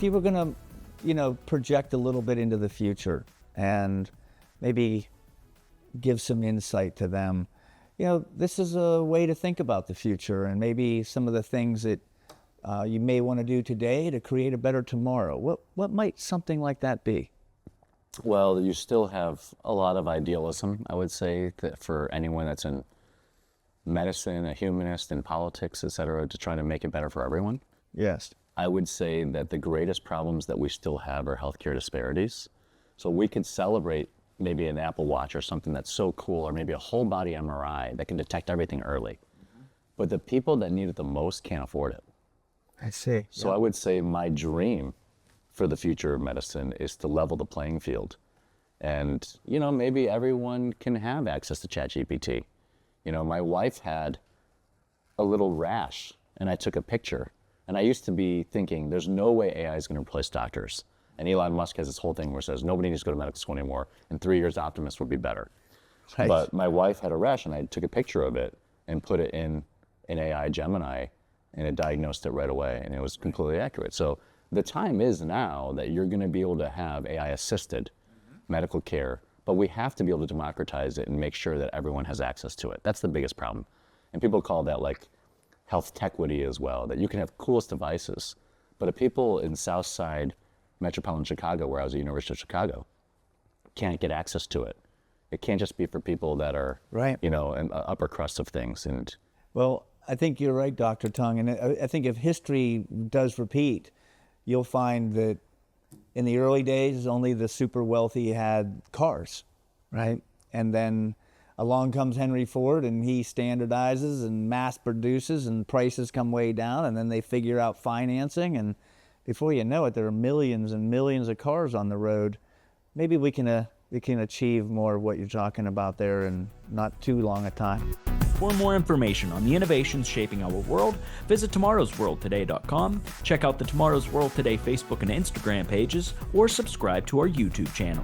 if you were going to, project a little bit into the future and maybe give some insight to them, this is a way to think about the future and maybe some of the things that you may want to do today to create a better tomorrow. What might something like that be? Well, you still have a lot of idealism, I would say, that for anyone that's in medicine, a humanist, in politics, et cetera, to try to make it better for everyone. Yes. I would say that the greatest problems that we still have are healthcare disparities. So we could celebrate maybe an Apple Watch or something that's so cool, or maybe a whole body MRI that can detect everything early. But the people that need it the most can't afford it. I see. So I would say my dream for the future of medicine is to level the playing field. And, maybe everyone can have access to ChatGPT. My wife had a little rash and I took a picture. And I used to be thinking, there's no way AI is going to replace doctors. And Elon Musk has this whole thing where it says, nobody needs to go to medical school anymore. In 3 years, optimists will be better. Right. But my wife had a rash and I took a picture of it and put it in an AI Gemini and it diagnosed it right away. And it was completely accurate. So the time is now that you're going to be able to have AI-assisted medical care, but we have to be able to democratize it and make sure that everyone has access to it. That's the biggest problem. And people call that like health tequity as well, that you can have coolest devices, but if people in Southside metropolitan Chicago, where I was at the University of Chicago, can't get access to it. It can't just be for people that are, right, in the upper crust of things. And well, I think you're right, Dr. Tung, and I think if history does repeat, you'll find that in the early days, only the super wealthy had cars, right? And then along comes Henry Ford and he standardizes and mass produces and prices come way down, and then they figure out financing, and before you know it, there are millions and millions of cars on the road. Maybe we can achieve more of what you're talking about there in not too long a time. For more information on the innovations shaping our world, visit tomorrowsworldtoday.com, check out the Tomorrow's World Today Facebook and Instagram pages, or subscribe to our YouTube channel.